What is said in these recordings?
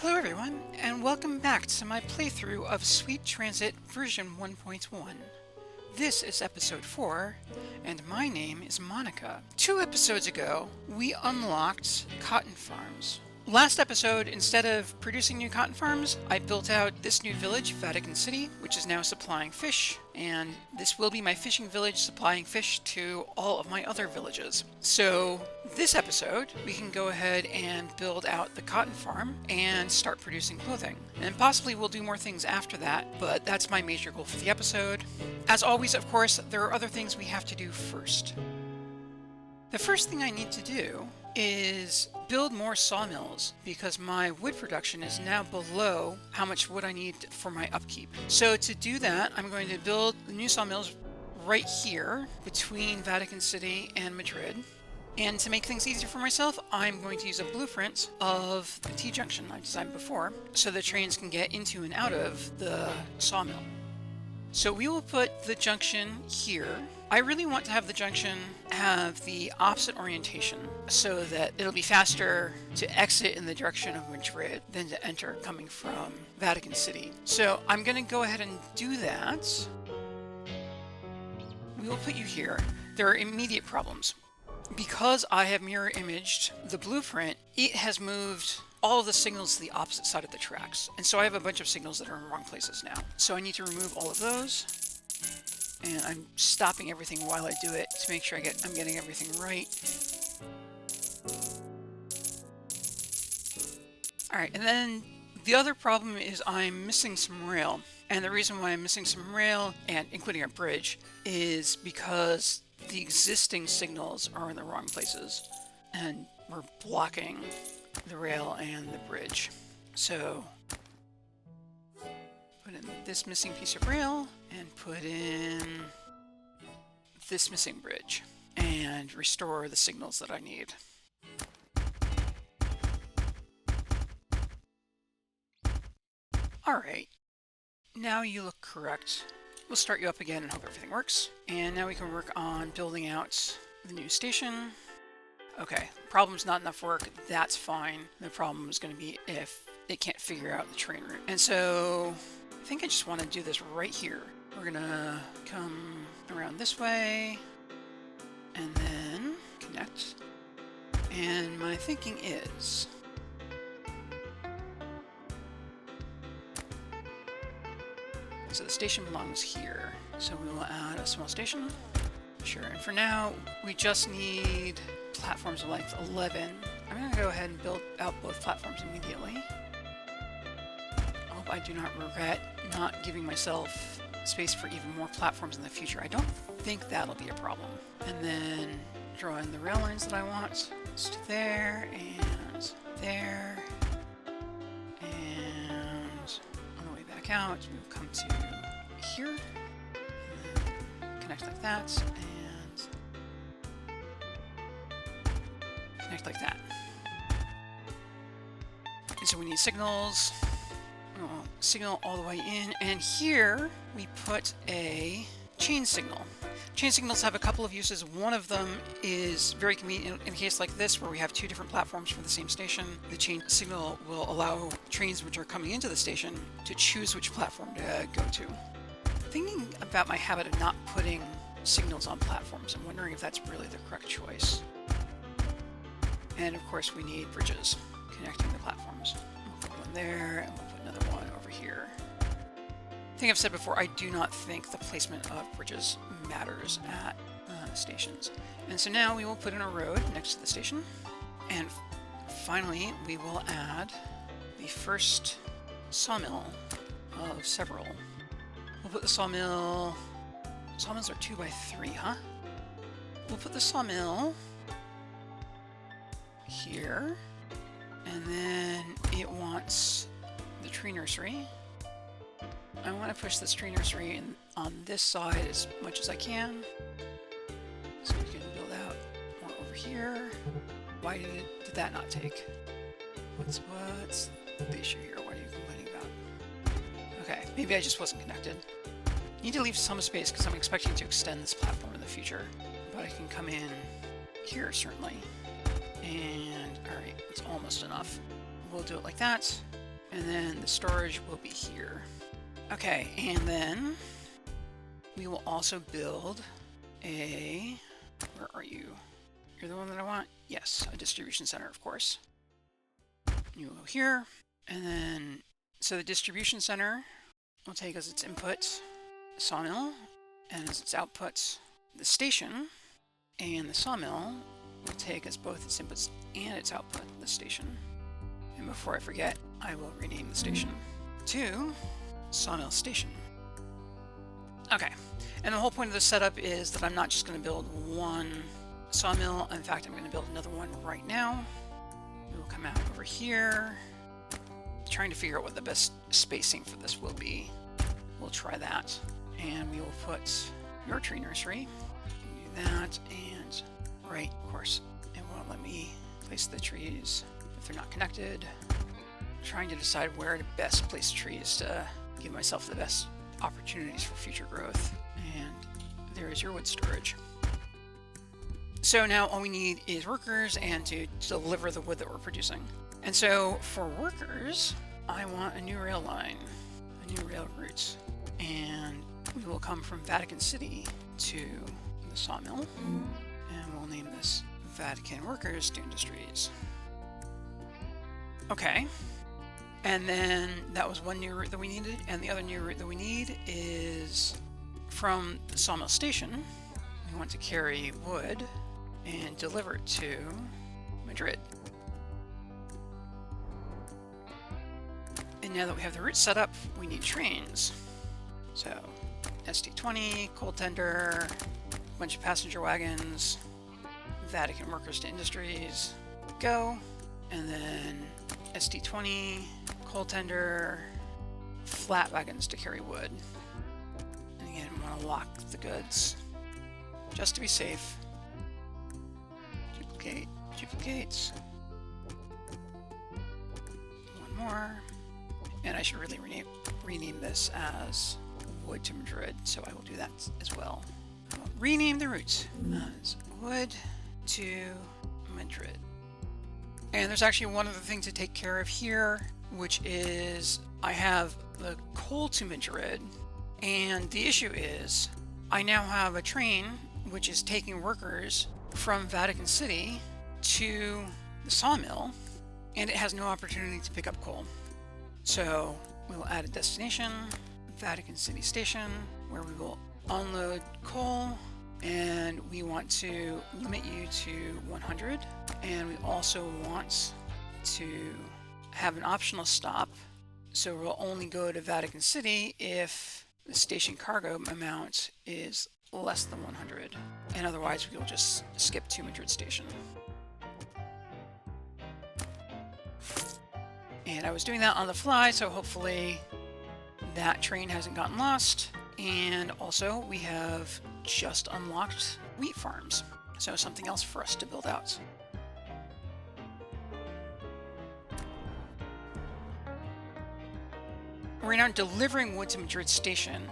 Hello everyone, and welcome back to my playthrough of Sweet Transit version 1.1. This is episode 4, and my name is Monica. 2 episodes ago, we unlocked cotton farms. Last episode, instead of producing new cotton farms, I built out this new village, Vatican City, which is now supplying fish, and this will be my fishing village supplying fish to all of my other villages. So this episode, we can go ahead and build out the cotton farm and start producing clothing. And possibly we'll do more things after that, but that's my major goal for the episode. As always, of course, there are other things we have to do first. The first thing I need to do is build more sawmills because my wood production is now below how much wood I need for my upkeep. So to do that, I'm going to build the new sawmills right here between Vatican City and Madrid. And to make things easier for myself, I'm going to use a blueprint of the T-junction I designed before so the trains can get into and out of the sawmill. So we will put the junction here. I really want to have the junction have the opposite orientation so that it'll be faster to exit in the direction of Madrid than to enter coming from Vatican City. So I'm going to go ahead and do that. We will put you here. There are immediate problems. Because I have mirror imaged the blueprint, it has moved all of the signals to the opposite side of the tracks. And so I have a bunch of signals that are in wrong places now. So I need to remove all of those. And I'm stopping everything while I do it to make sure I'm getting everything right. Alright, and then the other problem is I'm missing some rail. And the reason why I'm missing some rail, and including a bridge, is because the existing signals are in the wrong places. And we're blocking the rail and the bridge. So put in this missing piece of rail and put in this missing bridge and restore the signals that I need. Alright, now you look correct. We'll start you up again and hope everything works. And now we can work on building out the new station. Okay, problem's not enough work, that's fine. The problem is going to be if it can't figure out the train route. And so I think I just want to do this right here. We're going to come around this way and then connect. And my thinking is so the station belongs here. So we will add a small station. Sure, and for now, we just need platforms of length 11. I'm going to go ahead and build out both platforms immediately. I hope I do not regret not giving myself space for even more platforms in the future. I don't think that'll be a problem. And then draw in the rail lines that I want. Just there, and there. And on the way back out, we'll come to here. Connect like that, and connect like that. And so we need signals. We'll signal all the way in, and here we put a chain signal. Chain signals have a couple of uses. One of them is very convenient in a case like this where we have 2 different platforms for the same station. The chain signal will allow trains which are coming into the station to choose which platform to go to. Thinking about my habit of not putting signals on platforms, I'm wondering if that's really the correct choice. And of course we need bridges connecting the platforms. We'll put one there, and we'll put another one over here. I think I've said before, I do not think the placement of bridges matters at stations. And so now we will put in a road next to the station. And finally, we will add the first sawmill of several. We'll put the sawmill... Sawmills are 2 by 3, huh? We'll put the sawmill here. And then it wants the tree nursery. I want to push this tree nursery in on this side as much as I can. So we can build out more over here. Why did that not take? What's the issue here? What are you complaining about? Okay, maybe I just wasn't connected. Need to leave some space because I'm expecting to extend this platform in the future. But I can come in here, certainly. And, alright, it's almost enough. We'll do it like that. And then the storage will be here. Okay, and then we will also build a, where are you? You're the one that I want? Yes, a distribution center, of course. You will go here, and then, so the distribution center will take as its input the sawmill, and as its output the station, and the sawmill will take as both its inputs and its output the station. And before I forget, I will rename the station to Sawmill Station. Okay, and the whole point of this setup is that I'm not just going to build one sawmill. In fact, I'm going to build another one right now. We will come out over here, trying to figure out what the best spacing for this will be. We'll try that, and we will put your tree nursery. Do that, and right, of course, it won't let me place the trees if they're not connected. I'm trying to decide where to best place trees to give myself the best opportunities for future growth. And there is your wood storage. So now all we need is workers and to deliver the wood that we're producing. And so for workers, I want a new rail line, a new rail route. And we will come from Vatican City to the sawmill. And we'll name this Vatican Workers to Industries. Okay. And then that was one new route that we needed. And the other new route that we need is from the sawmill station. We want to carry wood and deliver it to Madrid. And now that we have the route set up, we need trains. So ST20, coal tender, a bunch of passenger wagons, Vatican Workers to Industries, go. And then ST20, coal tender, flat wagons to carry wood. And again, we want to lock the goods just to be safe. Duplicate, duplicates. One more. And I should really rename this as Wood to Madrid, so I will do that as well. I'll rename the route as Wood to Madrid. And there's actually one other thing to take care of here, which is I have the coal to Madrid, and the issue is I now have a train which is taking workers from Vatican City to the sawmill, and it has no opportunity to pick up coal. So we will add a destination, Vatican City Station, where we will unload coal, and we want to limit you to 100, and we also want to have an optional stop, so we'll only go to Vatican City if the station cargo amount is less than 100, and otherwise we will just skip to Madrid Station. And I was doing that on the fly, so hopefully that train hasn't gotten lost. And also we have just unlocked wheat farms, so something else for us to build out. We're now delivering wood to Madrid Station.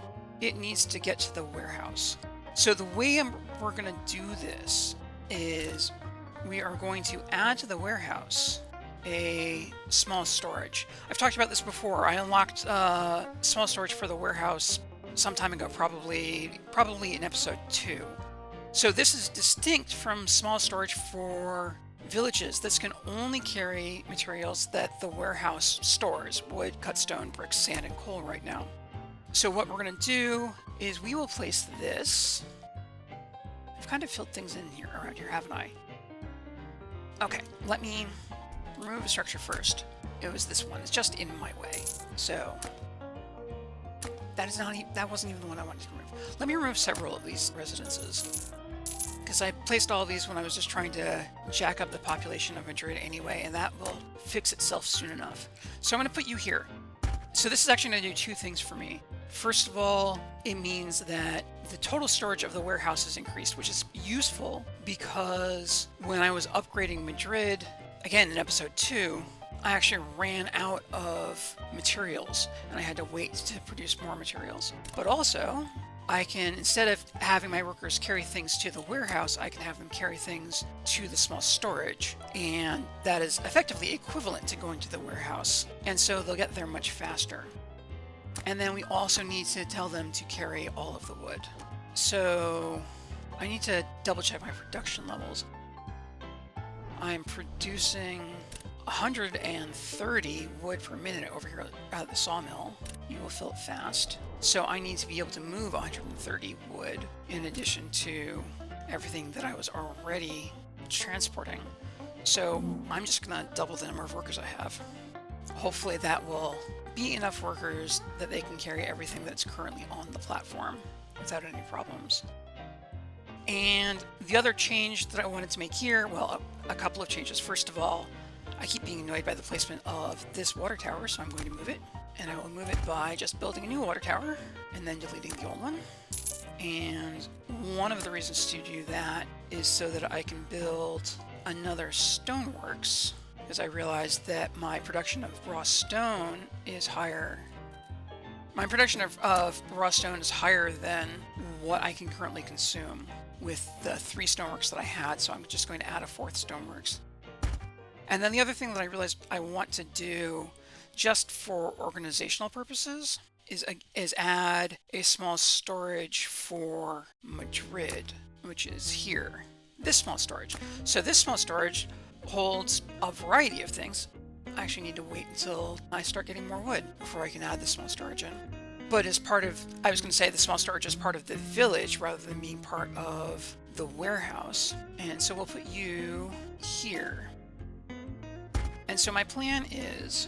It needs to get to the warehouse. So the way we're going to do this is we are going to add to the warehouse a small storage. I've talked about this before. I unlocked small storage for the warehouse some time ago, probably in episode 2. So this is distinct from small storage for villages. This can only carry materials that the warehouse stores: wood, cut stone, bricks, sand, and coal right now. So what we're going to do is we will place this. I've kind of filled things in here around here, haven't I? Okay, let me remove a structure first. It was this one. It's just in my way. So that wasn't even the one I wanted to remove. Let me remove several of these residences, because I placed all of these when I was just trying to jack up the population of Madrid anyway, and that will fix itself soon enough. So I'm going to put you here. So this is actually going to do two things for me. First of all, it means that the total storage of the warehouse is increased, which is useful because when I was upgrading Madrid, again in episode 2, I actually ran out of materials and I had to wait to produce more materials. But also, I can, instead of having my workers carry things to the warehouse, I can have them carry things to the small storage. And that is effectively equivalent to going to the warehouse. And so they'll get there much faster. And then we also need to tell them to carry all of the wood. So I need to double check my production levels. I'm producing 130 wood per minute over here at the sawmill. You will fill it fast. So I need to be able to move 130 wood in addition to everything that I was already transporting. So I'm just gonna double the number of workers I have. Hopefully that will be enough workers that they can carry everything that's currently on the platform without any problems. And the other change that I wanted to make here, well, a couple of changes. First of all, I keep being annoyed by the placement of this water tower, so I'm going to move it. And I will move it by just building a new water tower and then deleting the old one. And one of the reasons to do that is so that I can build another stoneworks, because I realized that my production of raw stone is higher. My production of raw stone is higher than what I can currently consume with the 3 stoneworks that I had, so I'm just going to add a 4th stoneworks. And then the other thing that I realized I want to do just for organizational purposes is add a small storage for Madrid, which is here. This small storage. So this small storage holds a variety of things. I actually need to wait until I start getting more wood before I can add the small storage in. But as part of, I was going to say the small storage is part of the village rather than being part of the warehouse. And so we'll put you here. And so my plan is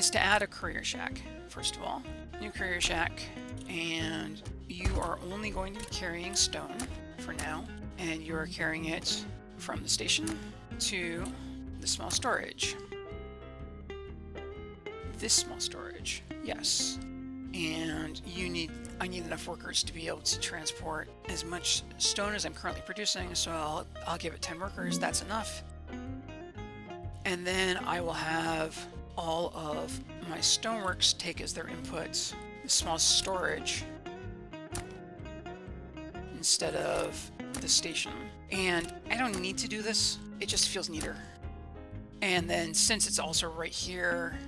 to add a courier shack, first of all. New courier shack, and you are only going to be carrying stone for now, and you are carrying it from the station to the small storage. This small storage, yes. And I need enough workers to be able to transport as much stone as I'm currently producing, so I'll give it 10 workers, that's enough. And then I will have all of my stoneworks take as their inputs the small storage instead of the station. And I don't need to do this, it just feels neater. And then since it's also right here,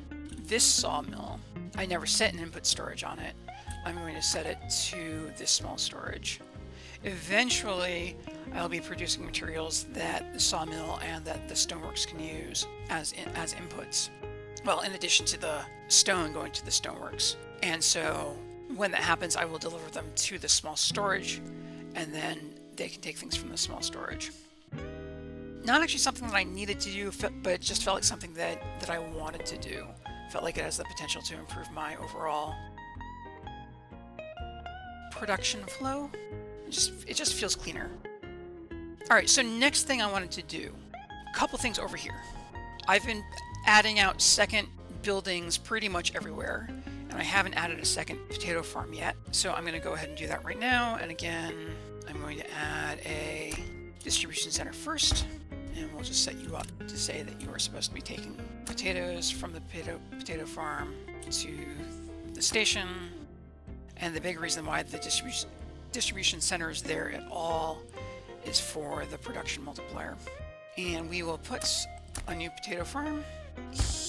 this sawmill, I never set an input storage on it. I'm going to set it to this small storage. Eventually, I'll be producing materials that the sawmill and that the stoneworks can use as inputs. Well, in addition to the stone going to the stoneworks. And so when that happens, I will deliver them to the small storage, and then they can take things from the small storage. Not actually something that I needed to do, but it just felt like something that I wanted to do. Felt like it has the potential to improve my overall production flow. It just feels cleaner. Alright, so next thing I wanted to do, a couple things over here. I've been adding out second buildings pretty much everywhere, and I haven't added a second potato farm yet, so I'm going to go ahead and do that right now. And again, I'm going to add a distribution center first, and we'll just set you up to say that you are supposed to be taking potatoes from the potato farm to the station. And the big reason why the distribution center is there at all is for the production multiplier. And we will put a new potato farm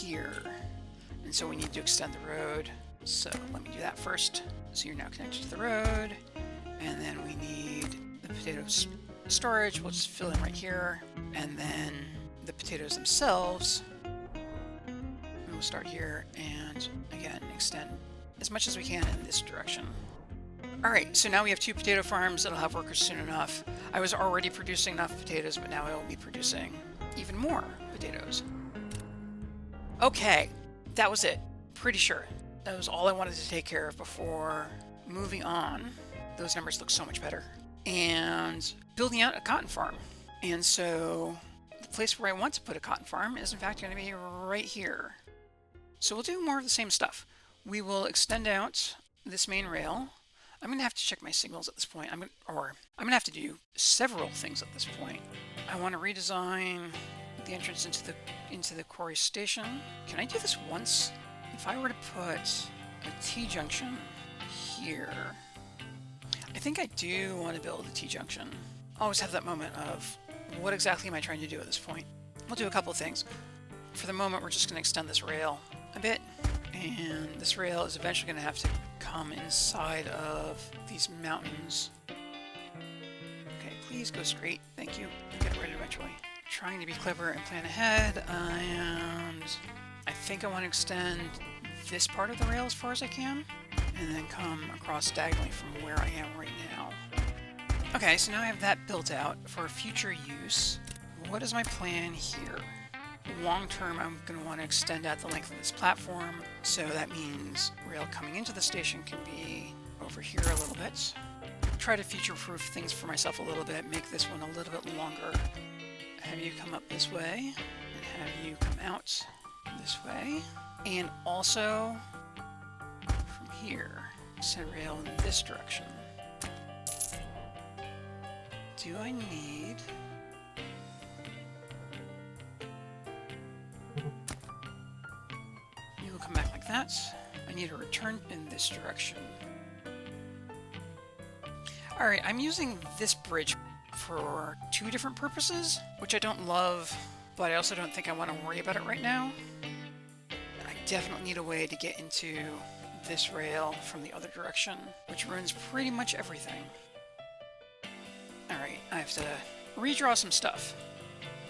here. And so we need to extend the road. So let me do that first. So you're now connected to the road. And then we need the potato storage. We'll just fill in right here. And then the potatoes themselves, we'll start here and again extend as much as we can in this direction. Alright, so now we have 2 potato farms that'll have workers soon enough. I was already producing enough potatoes, but now I will be producing even more potatoes. Okay, that was it. Pretty sure. That was all I wanted to take care of before moving on. Those numbers look so much better. And building out a cotton farm. And so the place where I want to put a cotton farm is in fact going to be right here. So we'll do more of the same stuff. We will extend out this main rail. I'm going to have to check my signals at this point. I'm going to have to do several things at this point. I want to redesign the entrance into the quarry station. Can I do this once? If I were to put a T-junction here, I think I do want to build a T-junction. I always have that moment of, what exactly am I trying to do at this point? We'll do a couple of things. For the moment, we're just going to extend this rail a bit, and this rail is eventually going to have to come inside of these mountains. Okay, please go straight. Thank you. I'll get it right eventually. Trying to be clever and plan ahead, and I think I want to extend this part of the rail as far as I can, and then come across diagonally from where I am right now. Okay, so now I have that built out for future use. What is my plan here? Long term, I'm going to want to extend out the length of this platform, so that means rail coming into the station can be over here a little bit. Try to future-proof things for myself a little bit, make this one a little bit longer. Have you come up this way, and have you come out this way. And also, from here, send rail in this direction. Do I need... You will come back like that. I need a return in this direction. Alright, I'm using this bridge for two different purposes, which I don't love, but I also don't think I want to worry about it right now. I definitely need a way to get into this rail from the other direction, which ruins pretty much everything. Alright, I have to redraw some stuff,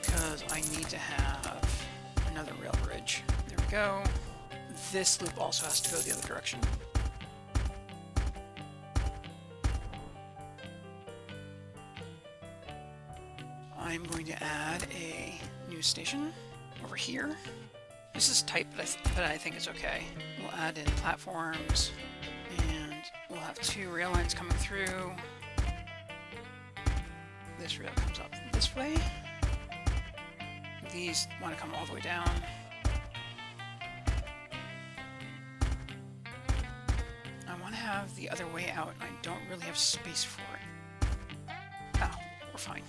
because I need to have another rail bridge. There we go. This loop also has to go the other direction. I'm going to add a new station over here. This is tight, but I think it's okay. We'll add in platforms, and we'll have two rail lines coming through. This rail comes up this way. These want to come all the way down. I want to have the other way out, and I don't really have space for it. Oh, we're fine.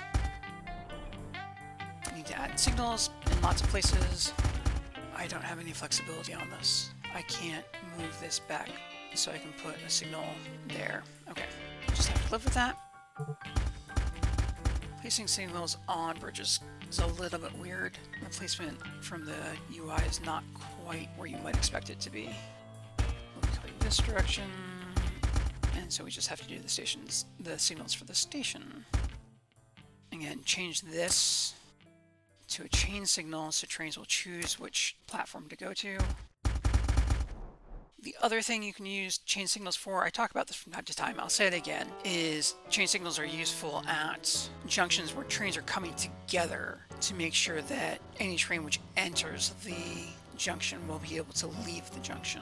I need to add signals in lots of places. I don't have any flexibility on this. I can't move this back so I can put a signal there. Okay, just have to live with that. Placing signals on bridges is a little bit weird. The placement from the UI is not quite where you might expect it to be. We'll be going this direction, and so we just have to do the signals for the station. Again, change this to a chain signal so trains will choose which platform to go to. The other thing you can use chain signals for, I talk about this from time to time, I'll say it again, is chain signals are useful at junctions where trains are coming together to make sure that any train which enters the junction will be able to leave the junction.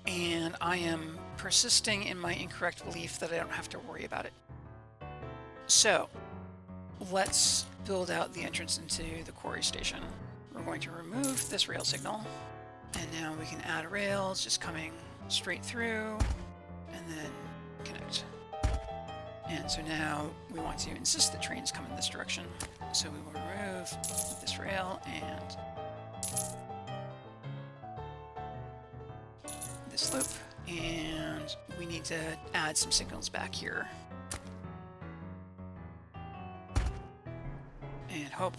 And I am persisting in my incorrect belief that I don't have to worry about it. So, let's build out the entrance into the quarry station. We're going to remove this rail signal, and now we can add rails just coming straight through and then connect. And so now we want to insist that trains come in this direction. So we will remove this rail and this loop, and we need to add some signals back here. And hope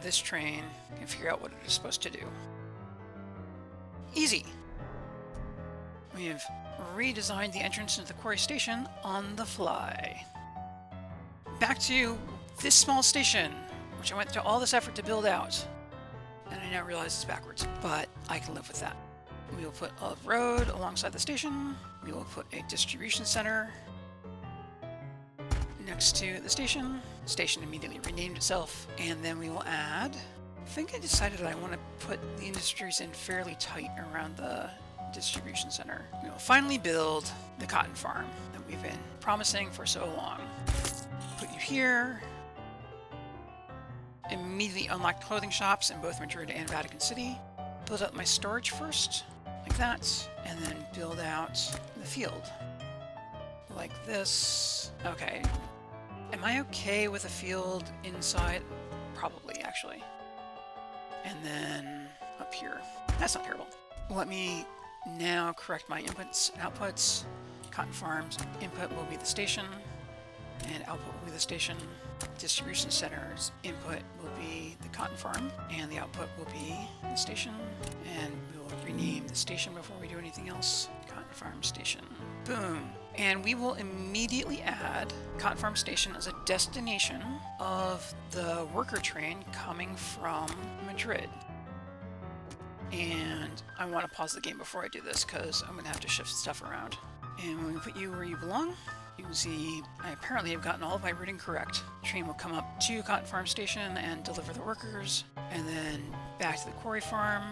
this train can figure out what it is supposed to do. Easy! We have redesigned the entrance into the quarry station on the fly. Back to this small station, which I went through all this effort to build out. And I now realize it's backwards, but I can live with that. We will put a road alongside the station. We will put a distribution center next to the station. The station immediately renamed itself, and then we will add... I think I decided I want to put the industries in fairly tight around the distribution center. We will finally build the cotton farm that we've been promising for so long. Put you here. Immediately unlock clothing shops in both Madrid and Vatican City. Build up my storage first, like that, and then build out the field. Like this. Okay. Am I okay with a field inside? Probably, actually. And then up here. That's not terrible. Let me now correct my inputs and outputs. Cotton Farm's input will be the station. and output will be the station. Distribution center's input will be the cotton farm, and the output will be the station. And we will rename the station before we do anything else. Cotton Farm Station. Boom. And we will immediately add Cotton Farm Station as a destination of the worker train coming from Madrid. And I want to pause the game before I do this because I'm going to have to shift stuff around. And when we put you where you belong, you can see I apparently have gotten all of my routing correct. The train will come up to Cotton Farm Station and deliver the workers, and then back to the quarry farm,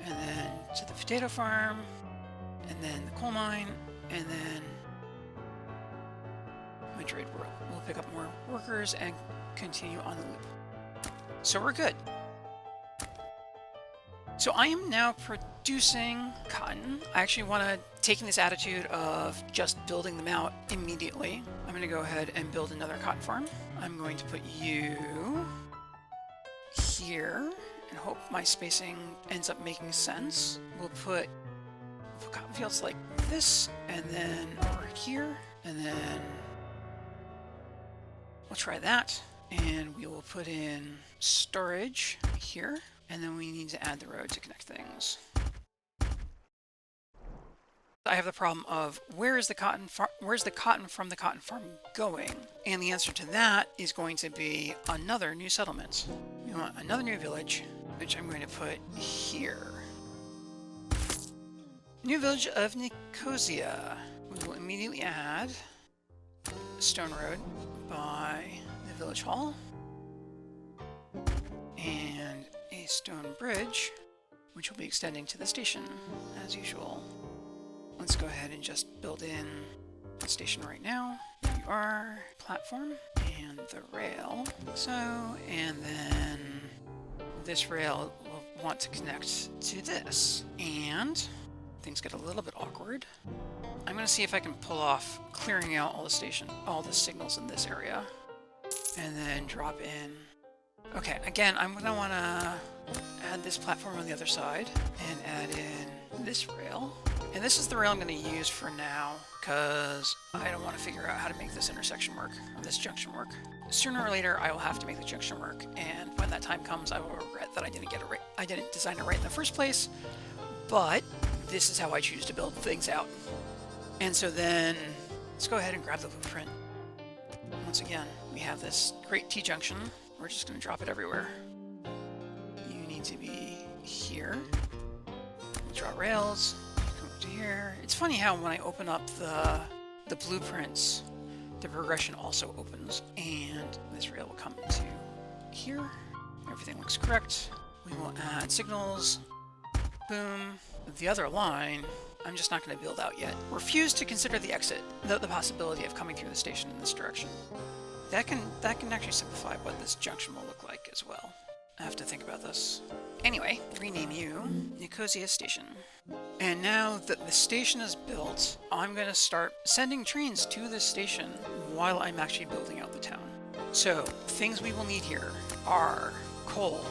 and then to the potato farm, and then the coal mine, and then Madrid World. We'll pick up more workers and continue on the loop. So we're good. So I am now producing cotton. I actually want to take this attitude of just building them out immediately. I'm going to go ahead and build another cotton farm. I'm going to put you here and hope my spacing ends up making sense. We'll put cotton fields like this, and then over here, and then we'll try that. And we will put in storage here. And then we need to add the road to connect things. I have the problem of where's the cotton from the cotton farm going? And the answer to that is going to be another new settlement. We want another new village, which I'm going to put here. New village of Nicosia. We will immediately add a stone road by the village hall. And a stone bridge, which will be extending to the station, as usual. Let's go ahead and just build in the station right now. There you are, platform, and the rail. So, and then this rail will want to connect to this. And things get a little bit awkward. I'm going to see if I can pull off clearing out all the signals in this area, and then drop in. Okay, again, I'm going to want to add this platform on the other side and add in this rail. And this is the rail I'm going to use for now because I don't want to figure out how to make this intersection work, or this junction work. Sooner or later, I will have to make the junction work, and when that time comes, I will regret that I didn't get it right. I didn't design it right in the first place, but this is how I choose to build things out. And so then, let's go ahead and grab the blueprint. Once again, we have this great T-junction. We're just going to drop it everywhere. You need to be here. We'll draw rails. Come up to here. It's funny how when I open up the blueprints, the progression also opens, and this rail will come into here. Everything looks correct. We will add signals. Boom. The other line, I'm just not going to build out yet. Refuse to consider the exit, the possibility of coming through the station in this direction. That can actually simplify what this junction will look like as well. I have to think about this. Anyway, rename you Nicosia Station. And now that the station is built, I'm going to start sending trains to this station while I'm actually building out the town. So, things we will need here are coal.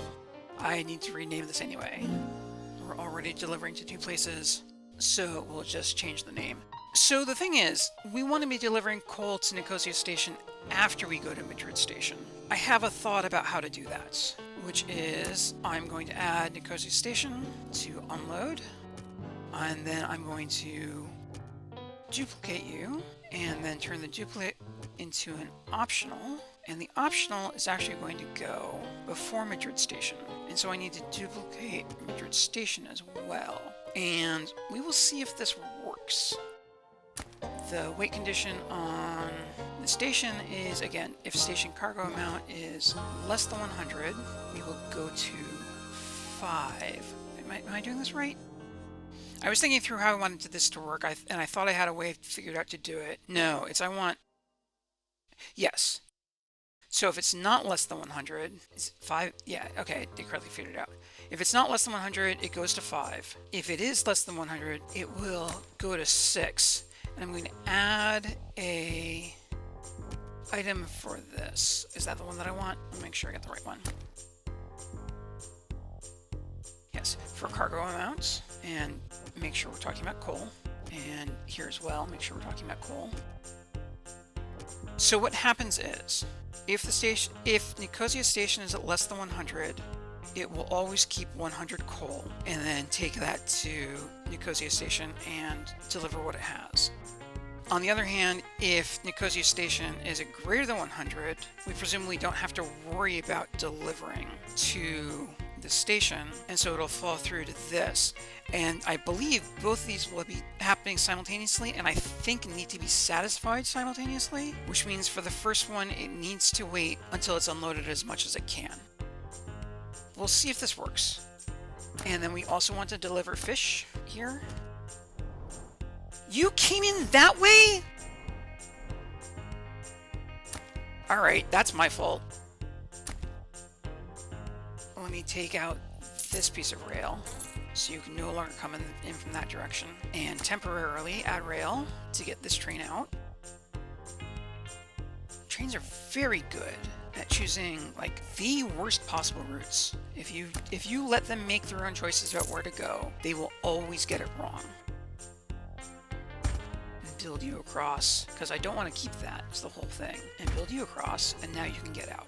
I need to rename this anyway. We're already delivering to 2 places, so we'll just change the name. So the thing is, we want to be delivering coal to Nicosia Station after we go to Madrid Station. I have a thought about how to do that, which is I'm going to add Nicosia Station to unload, and then I'm going to duplicate you, and then turn the duplicate into an optional, and the optional is actually going to go before Madrid Station, and so I need to duplicate Madrid Station as well, and we will see if this works. The weight condition on the station is, again, if station cargo amount is less than 100, we will go to 5. Am I doing this right? I was thinking through how I wanted this to work, and I thought I had a way figured out to do it. No, yes. So if it's not less than 100, it's 5, yeah, okay, they correctly figured it out. If it's not less than 100, it goes to 5. If it is less than 100, it will go to 6. And I'm going to add a item for this. Is that the one that I want? Let me make sure I got the right one. Yes, for cargo amounts, and make sure we're talking about coal. And here as well, make sure we're talking about coal. So what happens is, if Nicosia station is at less than 100, it will always keep 100 coal and then take that to Nicosia station and deliver what it has. On the other hand, if Nicosia station is at greater than 100, we presumably don't have to worry about delivering to the station, and so it'll fall through to this. And I believe both of these will be happening simultaneously, and I think need to be satisfied simultaneously, which means for the first one, it needs to wait until it's unloaded as much as it can. We'll see if this works. And then we also want to deliver fish here. You came in that way? Alright, that's my fault. Let me take out this piece of rail so you can no longer come in from that direction, and temporarily add rail to get this train out. Trains are very good at choosing like the worst possible routes. If you let them make their own choices about where to go, they will always get it wrong. Build you across, because I don't want to keep that, it's the whole thing. And build you across, and now you can get out.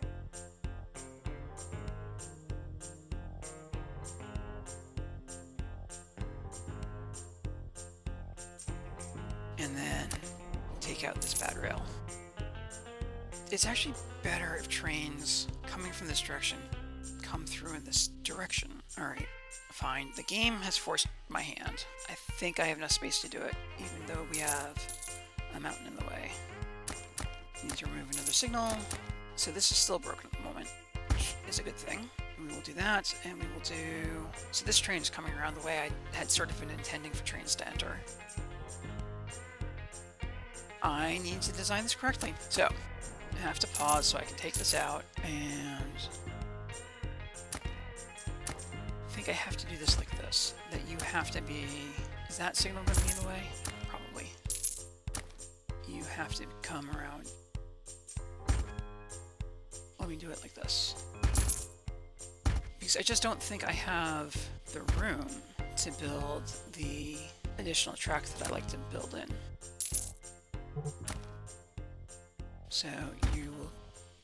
And then take out this bad rail. It's actually better if trains coming from this direction come through in this direction. Alright, fine. The game has forced my hand. I think I have enough space to do it, even though we have a mountain in the way. Need to remove another signal. So this is still broken at the moment, which is a good thing. We will do that, and we will do... So this train is coming around the way I had sort of been intending for trains to enter. I need to design this correctly. So, I have to pause so I can take this out, and... I think I have to do this like this. That you have to be... Is that signal going to be in the way? Probably. You have to come around. Let me do it like this. Because I just don't think I have the room to build the additional track that I like to build in. So you will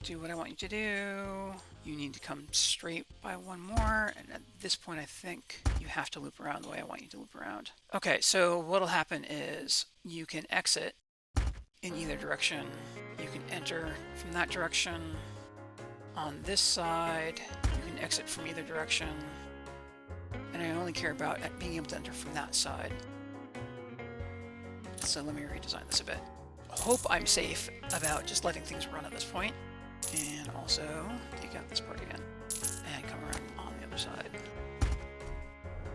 do what I want you to do. You need to come straight by one more, and at this point I think you have to loop around the way I want you to loop around. Okay, so what'll happen is you can exit in either direction. You can enter from that direction. On this side, you can exit from either direction. And I only care about being able to enter from that side. So let me redesign this a bit. Hope I'm safe about just letting things run at this point. And also take out this part again and come around on the other side.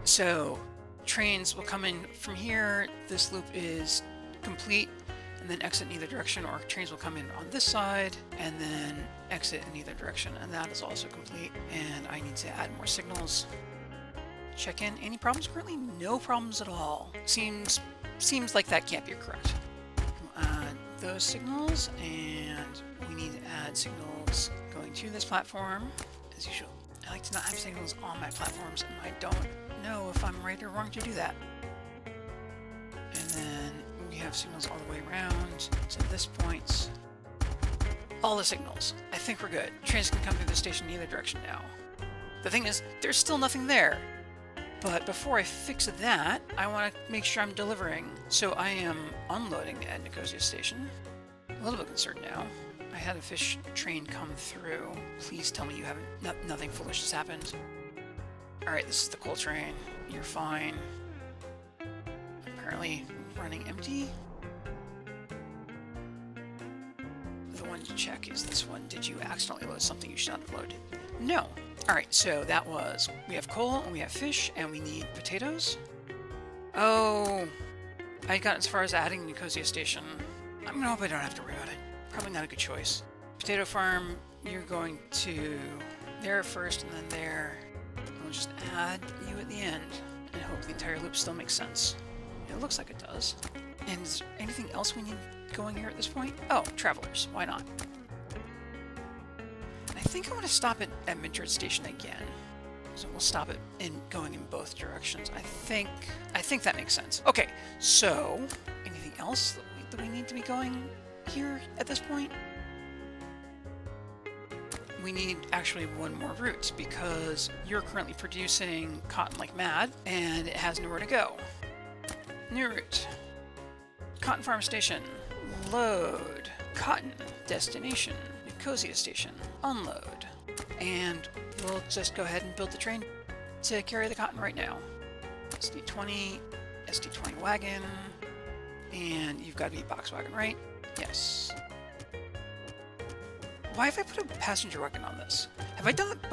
So trains will come in from here. This loop is complete, and then exit in either direction, or trains will come in on this side and then exit in either direction, and that is also complete. And I need to add more signals. Check in. Any problems? Currently no problems at all. Seems like that can't be correct. We'll add those signals, and we need to add signals going to this platform as usual. I like to not have signals on my platforms, and I don't know if I'm right or wrong to do that. And then we have signals all the way around. So at this point, all the signals. I think we're good. Trains can come through the station in either direction now. The thing is, there's still nothing there. But before I fix that, I want to make sure I'm delivering. So I am unloading at Nicosia station. A little bit concerned now. I had a fish train come through. Please tell me you haven't... nothing foolish has happened. Alright, this is the coal train. You're fine. Apparently running empty. The one to check is this one. Did you accidentally load something you should not have loaded? No. Alright, so that was... We have coal, and we have fish, and we need potatoes. Oh... I got as far as adding Nicosia station. I'm gonna hope I don't have to worry about it. Probably not a good choice. Potato farm, you're going to there first and then there. We'll just add you at the end and hope the entire loop still makes sense. It looks like it does. And is there anything else we need going here at this point? Oh, travelers. Why not? I think I want to stop at Madrid Station again. So we'll stop it in going in both directions. I think that makes sense. Okay, so anything else that we need to be going here at this point. We need actually one more route because you're currently producing cotton like mad and it has nowhere to go. New route. Cotton farm station. Load. Cotton. Destination. Nicosia station. Unload. And we'll just go ahead and build the train to carry the cotton right now. SD20, SD20 wagon, and you've got to be box wagon, right? Yes. Why have I put a passenger wagon on this? Have I done it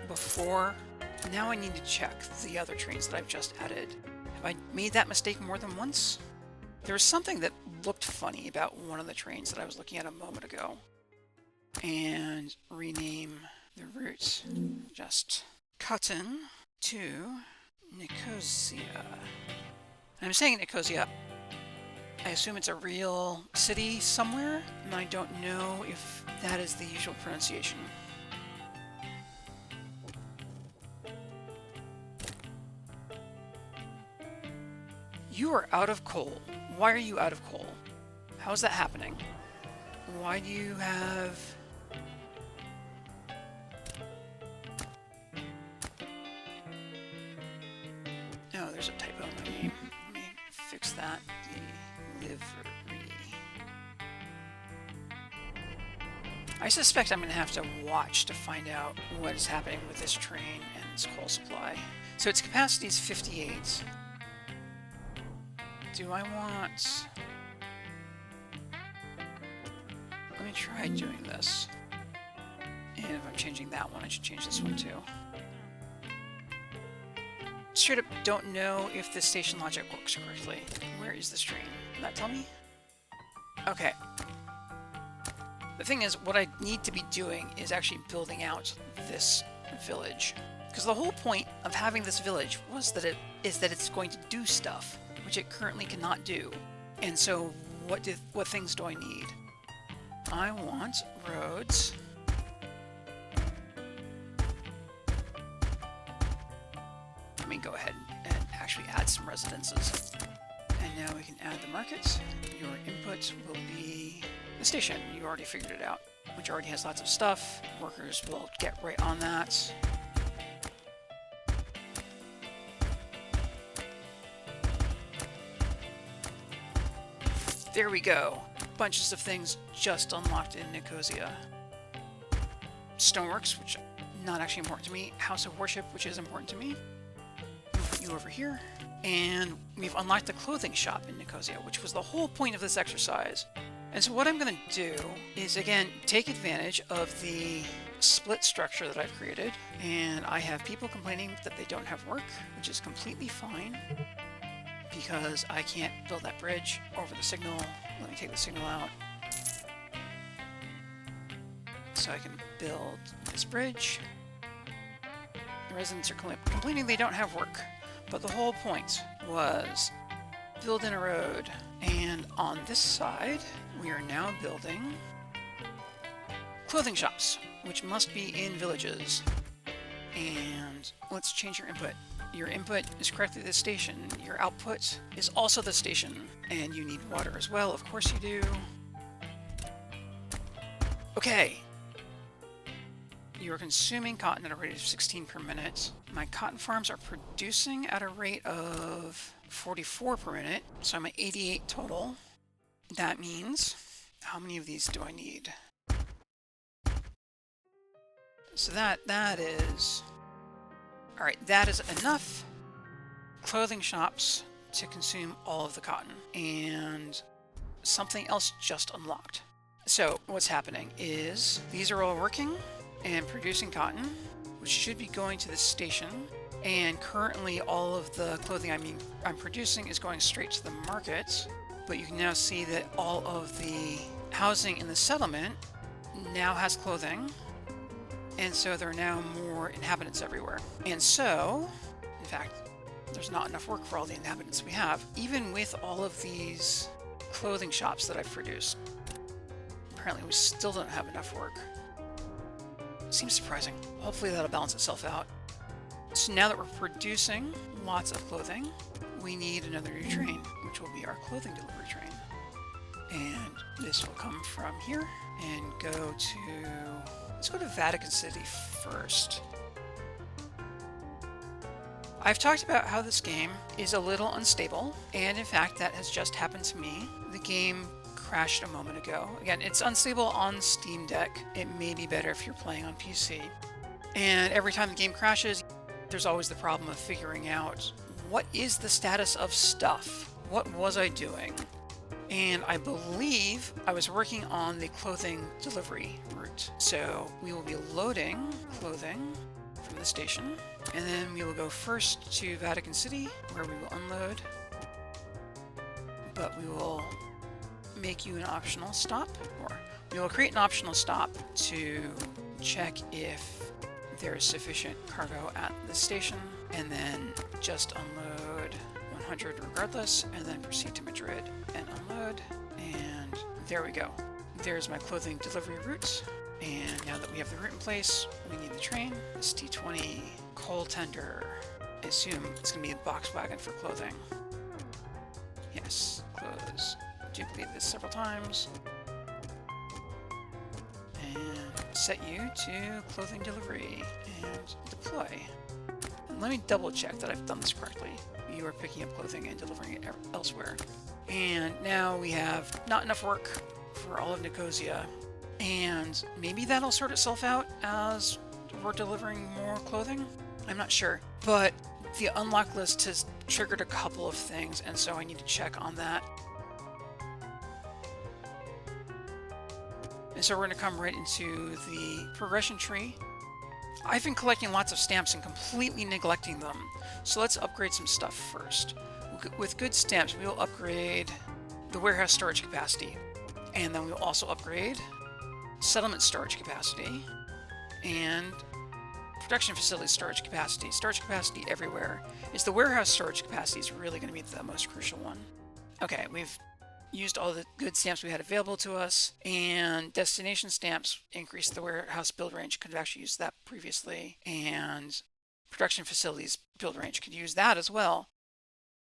before? Now I need to check the other trains that I've just added. Have I made that mistake more than once? There was something that looked funny about one of the trains that I was looking at a moment ago. And rename the route. Just cotton to Nicosia. And I'm saying Nicosia. I assume it's a real city somewhere, and I don't know if that is the usual pronunciation. You are out of coal. Why are you out of coal? How is that happening? Why do you have... Oh, there's a typo in my name. Let me fix that. Delivery. I suspect I'm going to have to watch to find out what is happening with this train and its coal supply. So its capacity is 58. Do I want... Let me try doing this. And if I'm changing that one, I should change this one too. Straight up don't know if this station logic works correctly. Where is this train? Can that tell me? Okay. The thing is, what I need to be doing is actually building out this village. Because the whole point of having this village was that it's going to do stuff, which it currently cannot do. And so what things do I need? I want roads. Let me go ahead and actually add some residences. And now we can add the market. Your input will be the station. You already figured it out, which already has lots of stuff. Workers will get right on that. There we go. Bunches of things just unlocked in Nicosia. Stoneworks, which not actually important to me. House of Worship, which is important to me. We'll put you over here. And we've unlocked the clothing shop in Nicosia, which was the whole point of this exercise. And so what I'm going to do is, again, take advantage of the split structure that I've created. And I have people complaining that they don't have work, which is completely fine, because I can't build that bridge over the signal. Let me take the signal out. So I can build this bridge. The residents are complaining they don't have work. But the whole point was build in a road. And on this side, we are now building clothing shops, which must be in villages. And let's change your input. Your input is correctly the station. Your output is also the station. And you need water as well. Of course you do. Okay. You are consuming cotton at a rate of 16 per minute. My cotton farms are producing at a rate of 44 per minute. So I'm at 88 total. That means, how many of these do I need? So that is... Alright, that is enough clothing shops to consume all of the cotton. And something else just unlocked. So what's happening is these are all working and producing cotton, which should be going to the station. And currently all of the clothing I'm producing is going straight to the market. But you can now see that all of the housing in the settlement now has clothing. And so there are now more inhabitants everywhere. And so, in fact, there's not enough work for all the inhabitants we have, even with all of these clothing shops that I've produced. Apparently we still don't have enough work. Seems surprising. Hopefully that'll balance itself out. So now that we're producing lots of clothing, we need another new train, which will be our clothing delivery train. And this will come from here and go to, let's go to Vatican City first. I've talked about how this game is a little unstable, and in fact that has just happened to me. The game crashed a moment ago. Again, it's unstable on Steam Deck. It may be better if you're playing on PC. And every time the game crashes, there's always the problem of figuring out what is the status of stuff? What was I doing? And I believe I was working on the clothing delivery route. So we will be loading clothing from the station, and then we will go first to Vatican City, where we will unload. But we will make you an optional stop, or we will create an optional stop to check if there is sufficient cargo at the station, and then just unload 100 regardless, and then proceed to Madrid and unload. And there we go. There's my clothing delivery route. And now that we have the route in place, we need the train. This T20 coal tender. I assume it's going to be a box wagon for clothing. Yes, close. Duplicate this several times. And set you to clothing delivery and deploy. And let me double check that I've done this correctly. You are picking up clothing and delivering it elsewhere. And now we have not enough work for all of Nicosia. And maybe that'll sort itself out as we're delivering more clothing? I'm not sure. But the unlock list has triggered a couple of things, and so I need to check on that. And so we're going to come right into the progression tree. I've been collecting lots of stamps and completely neglecting them. So let's upgrade some stuff first. With good stamps, we will upgrade the warehouse storage capacity. And then we'll also upgrade settlement storage capacity and production facility storage capacity. Storage capacity everywhere. It's the warehouse storage capacity is really going to be the most crucial one. Okay, we've used all the good stamps we had available to us, and destination stamps increased the warehouse build range. Could have actually used that previously, and production facilities build range could use that as well.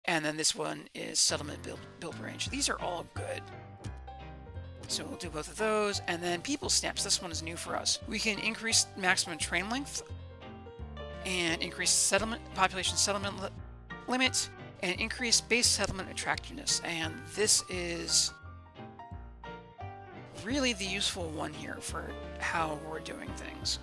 And then this one is settlement build range. These are all good. So we'll do both of those. And then people stamps, this one is new for us. We can increase maximum train length and increase population settlement limit and increase base settlement attractiveness. And this is really the useful one here for how we're doing things.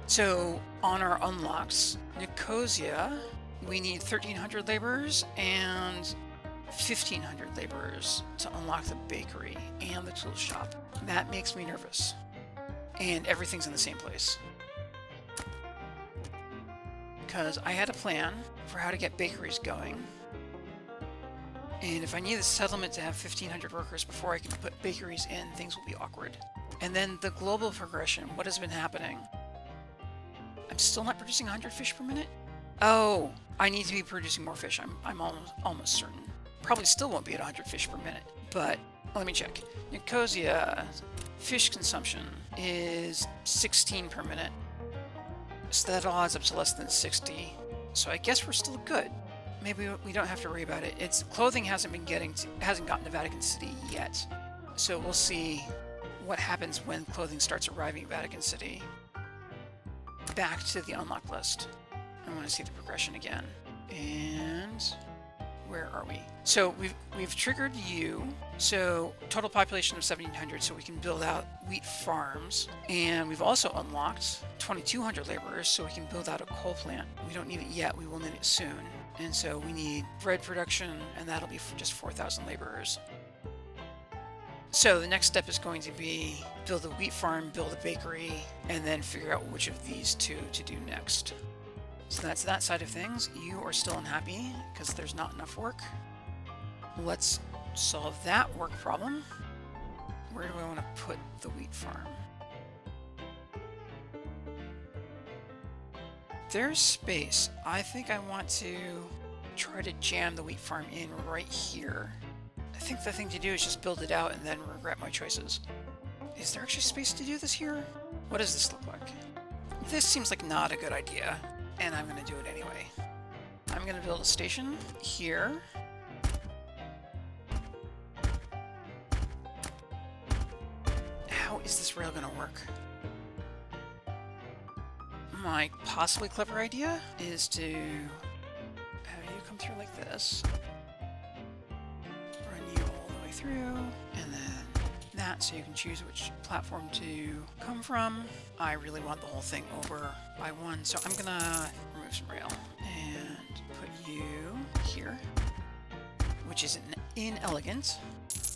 So on our unlocks, Nicosia, we need 1,300 laborers and 1,500 laborers to unlock the bakery and the tool shop. That makes me nervous. And everything's in the same place. Because I had a plan for how to get bakeries going. And if I need the settlement to have 1,500 workers before I can put bakeries in, things will be awkward. And then the global progression, what has been happening? I'm still not producing 100 fish per minute? Oh, I need to be producing more fish. I'm almost certain. Probably still won't be at 100 fish per minute, but let me check. Nicosia fish consumption is 16 per minute. So that all adds up to less than 60. So I guess we're still good. Maybe we don't have to worry about it. Clothing hasn't gotten to Vatican City yet. So we'll see what happens when clothing starts arriving at Vatican City. Back to the unlock list. I want to see the progression again. And where are we? So we've triggered you. So total population of 1,700, so we can build out wheat farms. And we've also unlocked 2,200 laborers, so we can build out a coal plant. We don't need it yet, we will need it soon. And so we need bread production, and that'll be for just 4,000 laborers. So the next step is going to be build a wheat farm, build a bakery, and then figure out which of these two to do next. So that's that side of things. You are still unhappy because there's not enough work. Let's solve that work problem. Where do I want to put the wheat farm? There's space. I think I want to try to jam the wheat farm in right here. I think the thing to do is just build it out and then regret my choices. Is there actually space to do this here? What does this look like? This seems like not a good idea, and I'm going to do it anyway. I'm going to build a station here. is this rail gonna work? My possibly clever idea is to have you come through like this, run you all the way through, and then that so you can choose which platform to come from. I really want the whole thing over by one, so I'm gonna remove some rail and put you here, which is inelegant,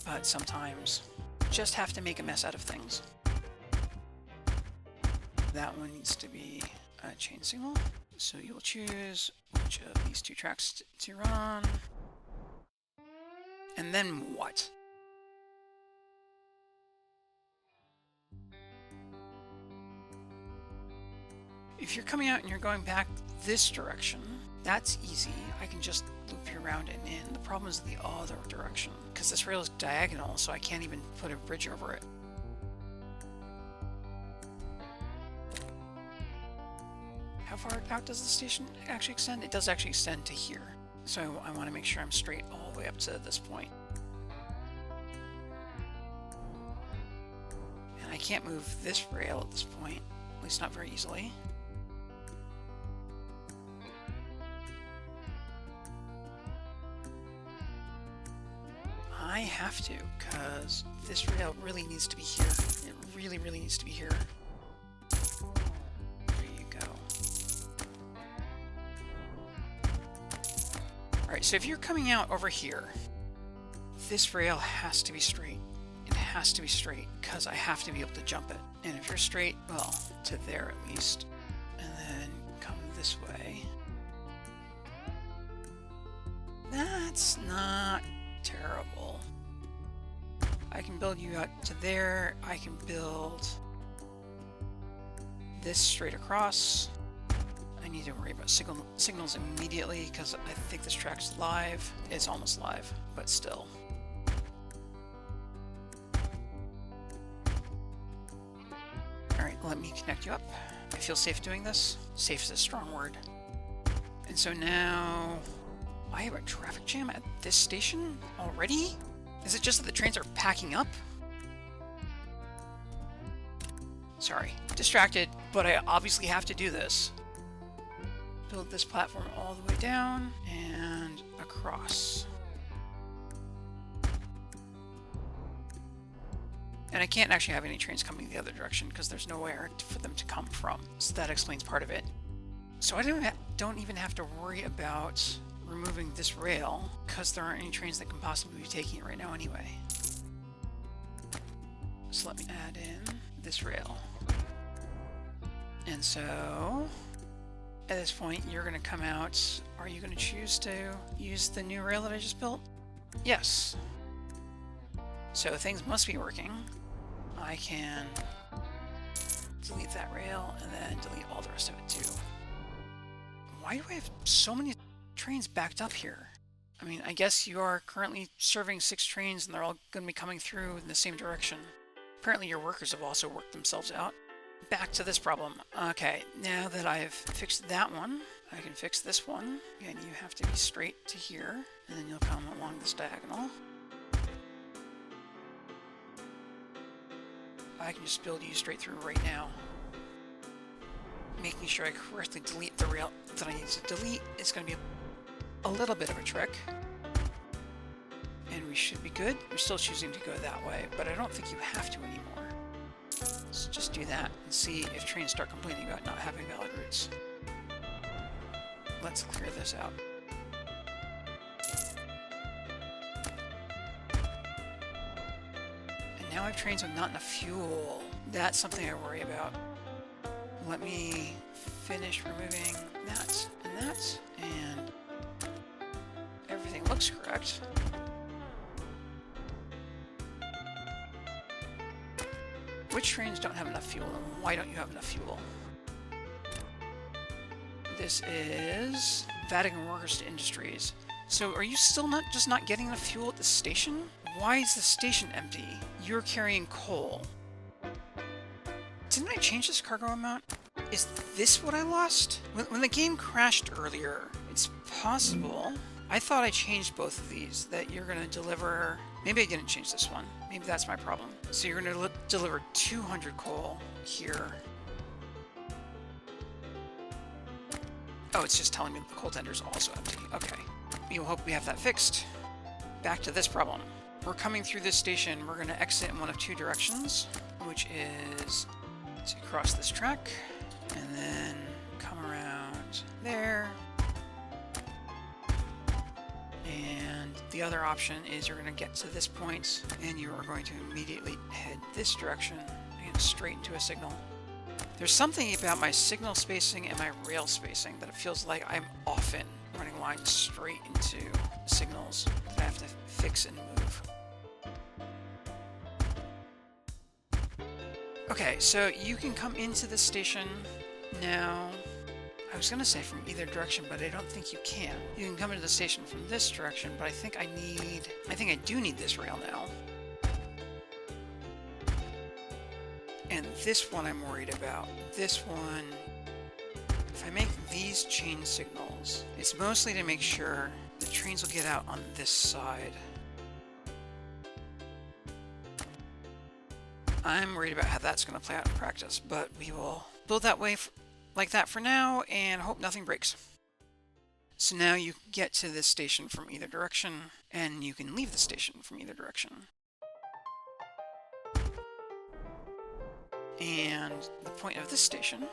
but sometimes just have to make a mess out of things. That one needs to be a chain signal, so you'll choose which of these two tracks to run on. And then what? If you're coming out and you're going back this direction, that's easy. I can just loop you around and in. The problem is the other direction, because this rail is diagonal, so I can't even put a bridge over it. How far out does the station actually extend? It does actually extend to here. So I want to make sure I'm straight all the way up to this point. And I can't move this rail at this point, at least not very easily. I have to, because this rail really needs to be here. It really, really needs to be here. Alright, so if you're coming out over here, this rail has to be straight. It has to be straight, because I have to be able to jump it. And if you're straight, well, to there at least, and then come this way. That's not terrible. I can build you out to there. I can build this straight across. I need to worry about signals immediately because I think this track's live. It's almost live, but still. Alright, let me connect you up. I feel safe doing this. Safe is a strong word. And so now I have a traffic jam at this station already? Is it just that the trains are packing up? Sorry, distracted, but I obviously have to do this. Build this platform all the way down and across. And I can't actually have any trains coming the other direction because there's nowhere for them to come from. So that explains part of it. So I don't even have to worry about removing this rail because there aren't any trains that can possibly be taking it right now anyway. So let me add in this rail. And so at this point, you're going to come out. Are you going to choose to use the new rail that I just built? Yes. So things must be working. I can delete that rail and then delete all the rest of it too. Why do I have so many trains backed up here? I mean, I guess you are currently serving 6 trains and they're all going to be coming through in the same direction. Apparently your workers have also worked themselves out. Back to this problem. Okay, now that I've fixed that one, I can fix this one. Again, you have to be straight to here, and then you'll come along this diagonal. I can just build you straight through right now. Making sure I correctly delete the rail that I need to delete is going to be a little bit of a trick. And we should be good. We're still choosing to go that way, but I don't think you have to anymore. So just do that and see if trains start complaining about not having valid routes. Let's clear this out. And now I have trains with not enough fuel. That's something I worry about. Let me finish removing that, and everything looks correct. Which trains don't have enough fuel, and why don't you have enough fuel? This is Vatican Workers to Industries. So are you still not getting enough fuel at the station? Why is the station empty? You're carrying coal. Didn't I change this cargo amount? Is this what I lost? When the game crashed earlier, it's possible I thought I changed both of these, that you're going to deliver... Maybe I didn't change this one. Maybe that's my problem. So you're going to deliver 200 coal here. Oh, it's just telling me the coal tender is also empty. Okay. We'll hope we have that fixed. Back to this problem. We're coming through this station. We're going to exit in one of two directions, which is to cross this track and then come around there. And the other option is you're going to get to this point and you are going to immediately head this direction and straight into a signal. There's something about my signal spacing and my rail spacing that it feels like I'm often running lines straight into signals that I have to fix and move. Okay, so you can come into this station now. I was going to say from either direction, but I don't think you can. You can come into the station from this direction, but I think I do need this rail now. And this one I'm worried about. This one, if I make these chain signals, it's mostly to make sure the trains will get out on this side. I'm worried about how that's going to play out in practice, but we will build that way like that for now and hope nothing breaks. So now you get to this station from either direction, and you can leave the station from either direction. And the point of this station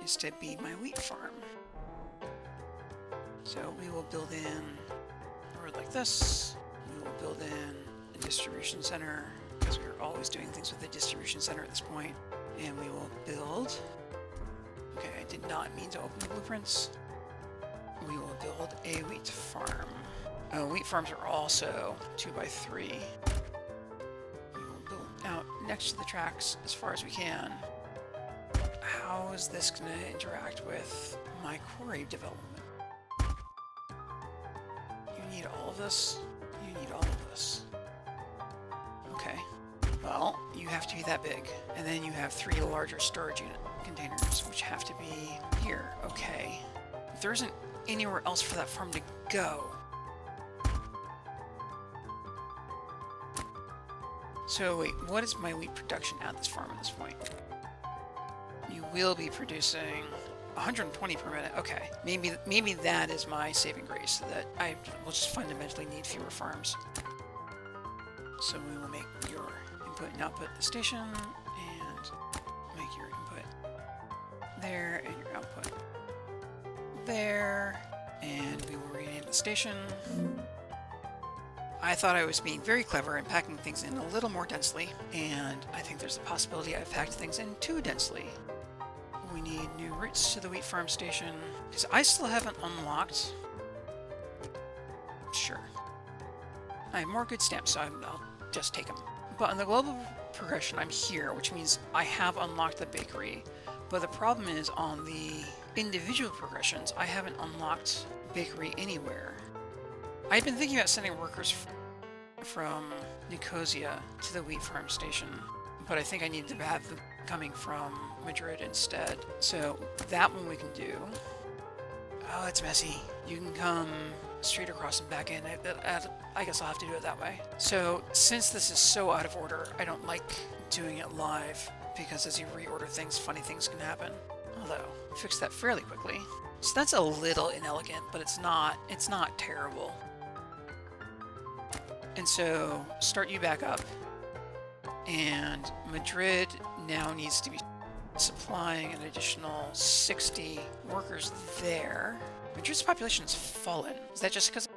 is to be my wheat farm. So we will build in a road like this. We will build in a distribution center, because we're always doing things with the distribution center at this point. And we will build... Okay, I did not mean to open the blueprints. We will build a wheat farm. Wheat farms are also 2x3. We will build out next to the tracks as far as we can. How is this going to interact with my quarry development? You need all of this? You need all of this. Okay. Well, you have to be that big. And then you have 3 larger storage unit containers, which have to be here. Okay. If there isn't anywhere else for that farm to go. So wait, what is my wheat production at this farm at this point? You will be producing 120 per minute. Okay. Maybe that is my saving grace, that I will just fundamentally need fewer farms. So we will make your input and output the station, and make your input there, and your output there, and we will rename the station. I thought I was being very clever and packing things in a little more densely, and I think there's a possibility I've packed things in too densely. We need new routes to the wheat farm station, because I still haven't unlocked... Sure. I have more good stamps, so I'll just take them. But on the global progression, I'm here, which means I have unlocked the bakery. But the problem is, on the individual progressions, I haven't unlocked bakery anywhere. I've been thinking about sending workers from Nicosia to the wheat farm station, but I think I need to have them coming from Madrid instead. So that one we can do. Oh, it's messy. You can come straight across and back in. I guess I'll have to do it that way. So since this is so out of order, I don't like doing it live, because as you reorder things, funny things can happen. Although, I fixed that fairly quickly. So that's a little inelegant, but it's not terrible. And so, start you back up. And Madrid now needs to be supplying an additional 60 workers there. Madrid's population has fallen. Is that just because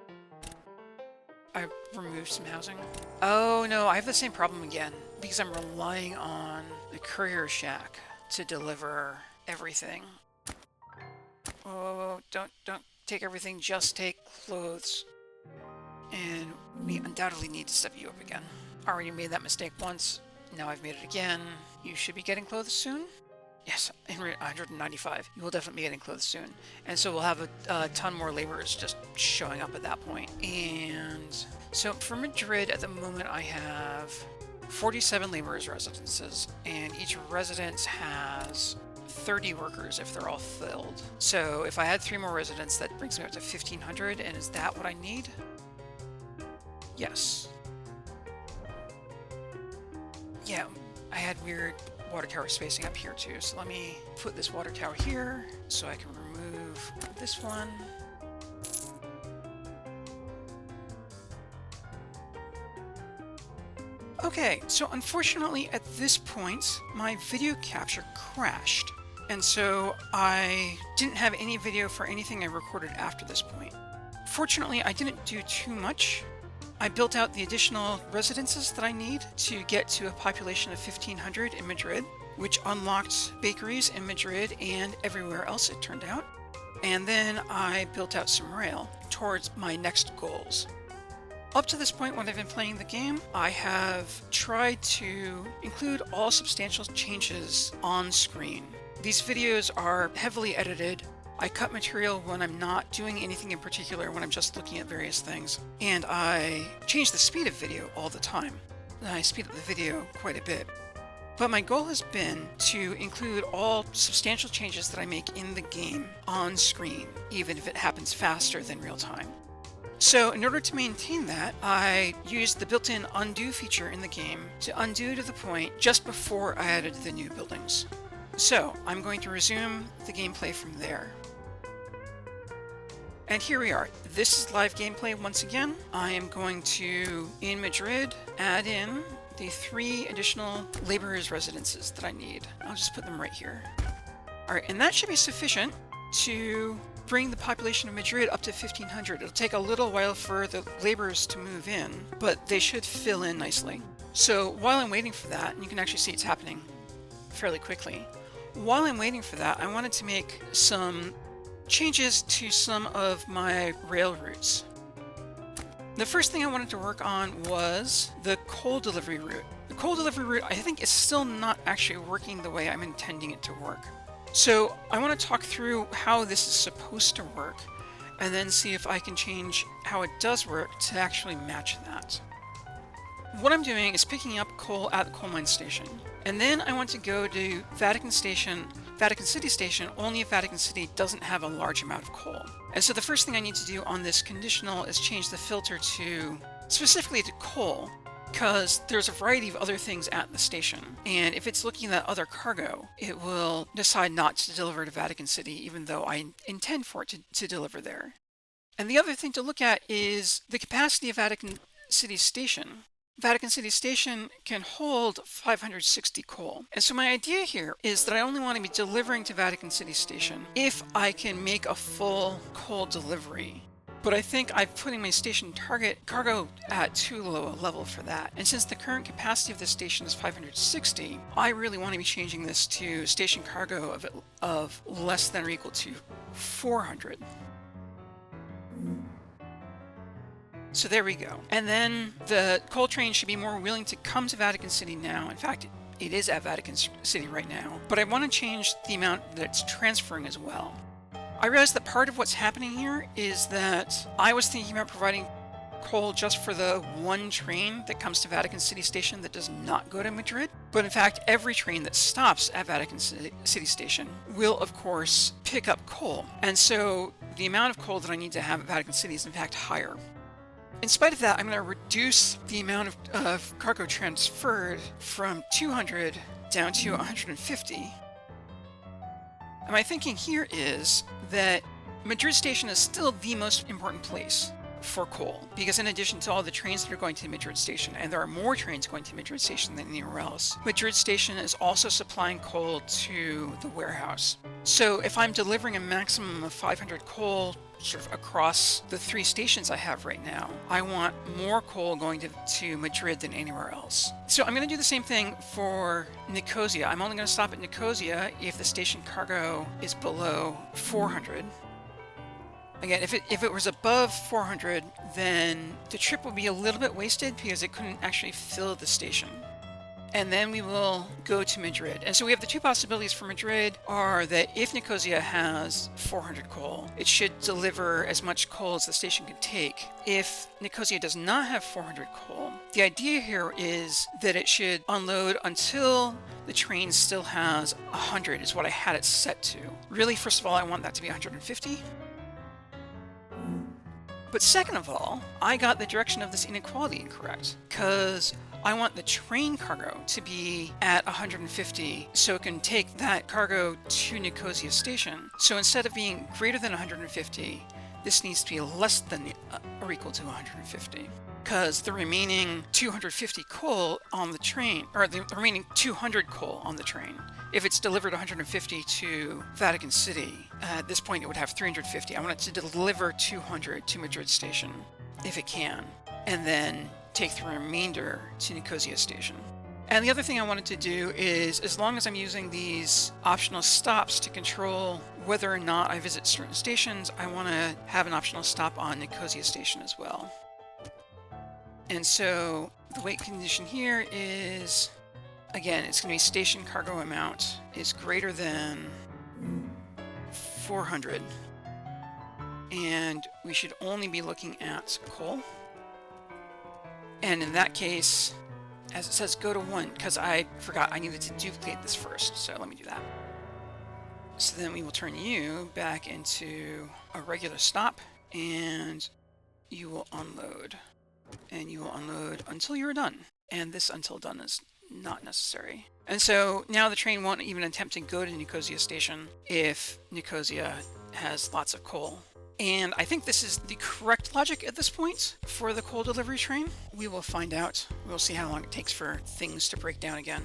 I removed some housing? Oh no, I have the same problem again, because I'm relying on the courier shack to deliver everything. Oh, don't take everything, just take clothes. And we undoubtedly need to step you up again. Already made that mistake once, now I've made it again. You should be getting clothes soon? Yes, 195. You will definitely be getting clothes soon. And so we'll have a ton more laborers just showing up at that point. And so for Madrid, at the moment, I have 47 laborers' residences, and each residence has 30 workers if they're all filled. So if I add 3 more residents, that brings me up to 1,500, and is that what I need? Yes. Yeah, I had weird water tower spacing up here too, so let me put this water tower here so I can remove this one. Okay, so unfortunately at this point my video capture crashed, and so I didn't have any video for anything I recorded after this point. Fortunately, I didn't do too much. I built out the additional residences that I need to get to a population of 1,500 in Madrid, which unlocked bakeries in Madrid and everywhere else, it turned out. And then I built out some rail towards my next goals. Up to this point, when I've been playing the game, I have tried to include all substantial changes on screen. These videos are heavily edited. I cut material when I'm not doing anything in particular, when I'm just looking at various things. And I change the speed of video all the time. I speed up the video quite a bit. But my goal has been to include all substantial changes that I make in the game on screen, even if it happens faster than real time. So in order to maintain that, I used the built-in undo feature in the game to undo to the point just before I added the new buildings. So I'm going to resume the gameplay from there. And here we are. This is live gameplay once again. I am going to, in Madrid, add in the 3 additional laborers' residences that I need. I'll just put them right here. All right, and that should be sufficient to bring the population of Madrid up to 1,500. It'll take a little while for the laborers to move in, but they should fill in nicely. So while I'm waiting for that, and you can actually see it's happening fairly quickly, while I'm waiting for that, I wanted to make some changes to some of my rail routes. The first thing I wanted to work on was the coal delivery route. The coal delivery route, I think, is still not actually working the way I'm intending it to work. So I want to talk through how this is supposed to work, and then see if I can change how it does work to actually match that. What I'm doing is picking up coal at the coal mine station, and then I want to go to Vatican City Station only if Vatican City doesn't have a large amount of coal. And so the first thing I need to do on this conditional is change the filter to specifically to coal, because there's a variety of other things at the station, and if it's looking at other cargo, it will decide not to deliver to Vatican City, even though I intend for it to deliver there. And the other thing to look at is the capacity of Vatican City Station. Vatican City Station can hold 560 coal. And so my idea here is that I only want to be delivering to Vatican City Station if I can make a full coal delivery. But I think I'm putting my station target cargo at too low a level for that. And since the current capacity of this station is 560, I really want to be changing this to station cargo of less than or equal to 400. So there we go. And then the coal train should be more willing to come to Vatican City now. In fact, it is at Vatican City right now. But I want to change the amount that it's transferring as well. I realized that part of what's happening here is that I was thinking about providing coal just for the one train that comes to Vatican City Station that does not go to Madrid. But in fact, every train that stops at Vatican City Station will, of course, pick up coal. And so the amount of coal that I need to have at Vatican City is in fact higher. In spite of that, I'm going to reduce the amount of cargo transferred from 200 down to 150. And my thinking here is that Madrid Station is still the most important place for coal, because in addition to all the trains that are going to Madrid Station, and there are more trains going to Madrid Station than anywhere else, Madrid Station is also supplying coal to the warehouse. So if I'm delivering a maximum of 500 coal sort of across the 3 stations I have right now, I want more coal going to Madrid than anywhere else. So I'm going to do the same thing for Nicosia. I'm only going to stop at Nicosia if the station cargo is below 400. Again, if it was above 400, then the trip would be a little bit wasted because it couldn't actually fill the station. And then we will go to Madrid. And so we have the 2 possibilities for Madrid are that if Nicosia has 400 coal, it should deliver as much coal as the station can take. If Nicosia does not have 400 coal, The idea here is that it should unload until the train still has 100 is what I had it set to. Really, first of all, I want that to be 150. But second of all, I got the direction of this inequality incorrect, because I want the train cargo to be at 150 so it can take that cargo to Nicosia station. So instead of being greater than 150, this needs to be less than or equal to 150. Because the remaining 250 coal on the train, or the remaining 200 coal on the train, if it's delivered 150 to Vatican City, at this point it would have 350. I want it to deliver 200 to Madrid station, if it can, and then take the remainder to Nicosia station. And the other thing I wanted to do is, as long as I'm using these optional stops to control whether or not I visit certain stations, I want to have an optional stop on Nicosia station as well. And so the weight condition here is, again, it's going to be station cargo amount is greater than 400. And we should only be looking at coal. And in that case, as it says, go to 1, because I forgot I needed to duplicate this first. So let me do that. So then we will turn you back into a regular stop, and you will unload. And you will unload until you're done. And this until done is not necessary. And so now the train won't even attempt to go to Nicosia station if Nicosia has lots of coal. And I think this is the correct logic at this point for the coal delivery train. We will find out. We'll see how long it takes for things to break down again.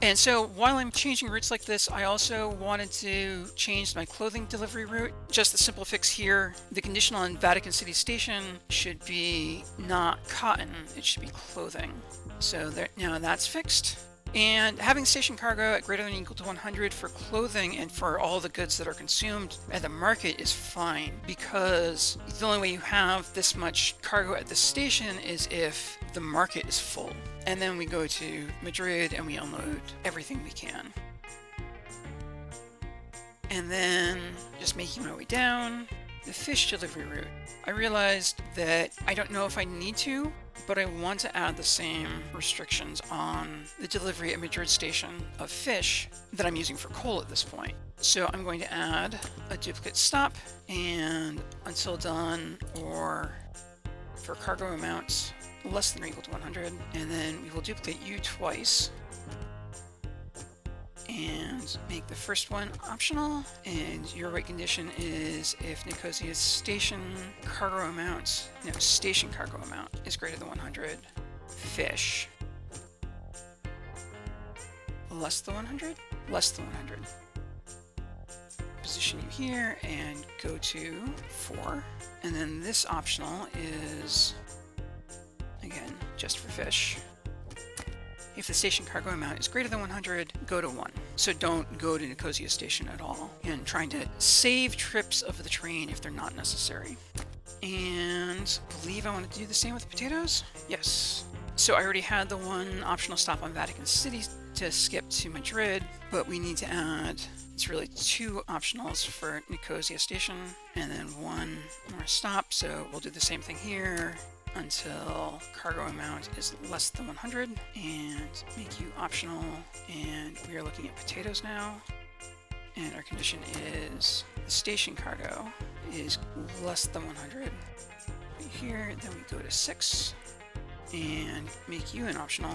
And so while I'm changing routes like this, I also wanted to change my clothing delivery route. Just the simple fix here, the condition on Vatican City Station should be not cotton, it should be clothing. So there, now that's fixed. And having station cargo at greater than or equal to 100 for clothing and for all the goods that are consumed at the market is fine, because the only way you have this much cargo at the station is if the market is full. And then we go to Madrid and we unload everything we can. And then just making my way down the fish delivery route. I realized that I don't know if I need to, but I want to add the same restrictions on the delivery at Madrid station of fish that I'm using for coal at this point. So I'm going to add a duplicate stop and until done, or for cargo amounts less than or equal to 100, and then we will duplicate you twice and make the first one optional. And your weight condition is if Nicosia's station cargo amount, no, station cargo amount is greater than 100, fish. Less than 100? Less than 100. Position you here and go to 4. And then this optional is, again, just for fish. If the station cargo amount is greater than 100, go to 1. So don't go to Nicosia station at all, and trying to save trips of the train if they're not necessary. And I believe I want to do the same with potatoes. Yes. So I already had the one optional stop on Vatican City to skip to Madrid, but we need to add, it's really 2 optionals for Nicosia station, and then 1 more stop. So we'll do the same thing here until cargo amount is less than 100 and make you optional. And we are looking at potatoes now, and our condition is the station cargo is less than 100 here. Then we go to 6 and make you an optional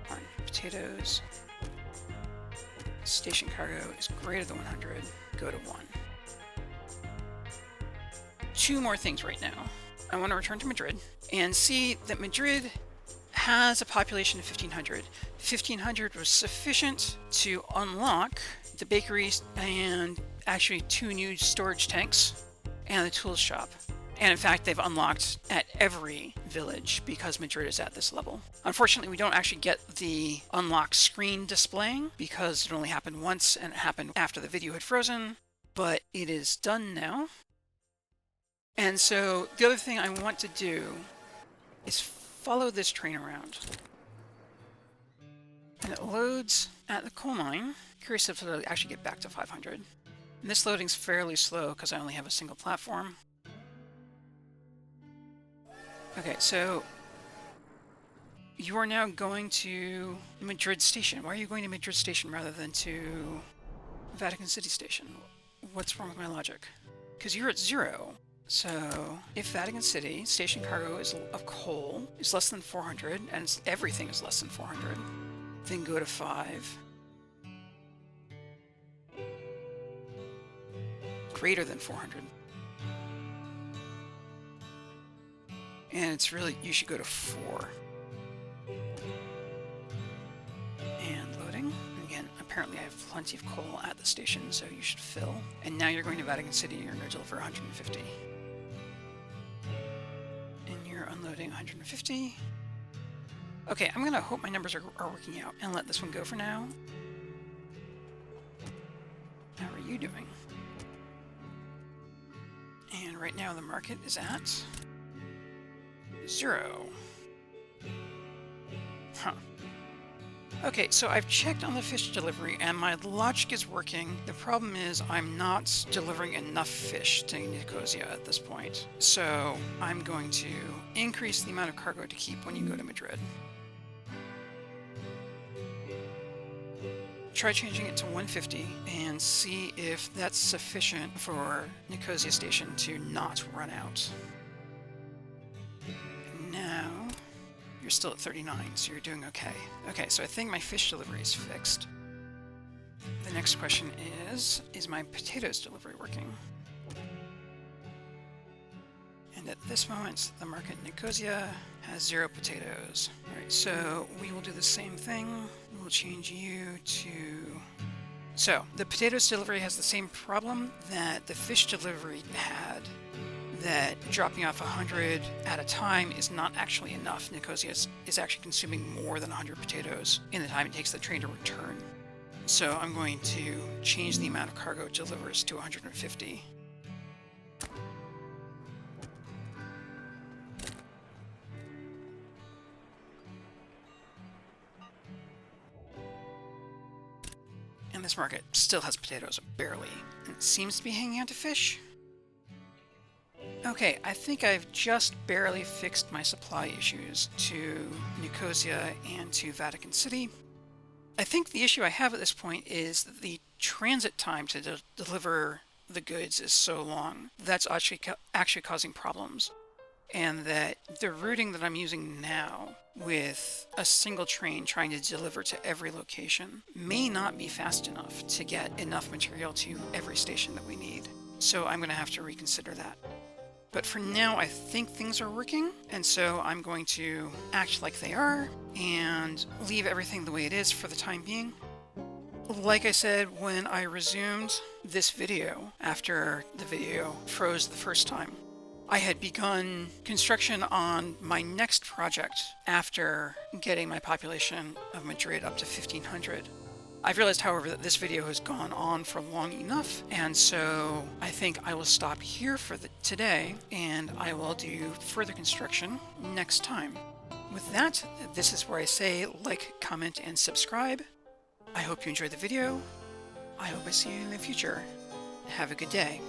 on potatoes. Station cargo is greater than 100, go to 1. 2 more things right now. I want to return to Madrid and see that Madrid has a population of 1,500. 1,500 was sufficient to unlock the bakeries and actually 2 new storage tanks and the tools shop. And in fact, they've unlocked at every village because Madrid is at this level. Unfortunately, we don't actually get the unlock screen displaying because it only happened once and it happened after the video had frozen, but it is done now. And so the other thing I want to do is follow this train around. And it loads at the coal mine. Curious if it'll actually get back to 500. And this loading's fairly slow because I only have a single platform. Okay, so You are now going to Madrid Station. Why are you going to Madrid Station rather than to Vatican City Station? What's wrong with my logic? Because you're at 0. So if Vatican City station cargo of coal is less than 400, and everything is less than 400, then go to 5. Greater than 400. And it's really, you should go to 4. And loading. Again, apparently I have plenty of coal at the station, so you should fill. And now you're going to Vatican City, you're going to deliver 150. And you're unloading 150. Okay, I'm going to hope my numbers are working out and let this one go for now. How are you doing? And right now the market is at 0. Huh. Okay, so I've checked on the fish delivery and my logic is working. The problem is I'm not delivering enough fish to Nicosia at this point. So I'm going to increase the amount of cargo to keep when you go to Madrid. Try changing it to 150 and see if that's sufficient for Nicosia Station to not run out. Now, you're still at 39, so you're doing okay. Okay, so I think my fish delivery is fixed. The next question is my potatoes delivery working? And at this moment, the market in Nicosia has 0 potatoes. Alright, so we will do the same thing. We'll change you to... So, the potatoes delivery has the same problem that the fish delivery had, that dropping off 100 at a time is not actually enough. Nicosia is actually consuming more than 100 potatoes in the time it takes the train to return. So I'm going to change the amount of cargo it delivers to 150. And this market still has potatoes, barely. And it seems to be hanging out to fish. Okay, I think I've just barely fixed my supply issues to Nicosia and to Vatican City. I think the issue I have at this point is that the transit time to deliver the goods is so long. That's actually causing problems. And that the routing that I'm using now with a single train trying to deliver to every location may not be fast enough to get enough material to every station that we need. So I'm going to have to reconsider that. But for now, I think things are working, and so I'm going to act like they are and leave everything the way it is for the time being. Like I said, when I resumed this video after the video froze the first time, I had begun construction on my next project after getting my population of Madrid up to 1,500. I've realized, however, that this video has gone on for long enough, and so I think I will stop here for today, and I will do further construction next time. With that, this is where I say like, comment, and subscribe. I hope you enjoyed the video. I hope I see you in the future. Have a good day.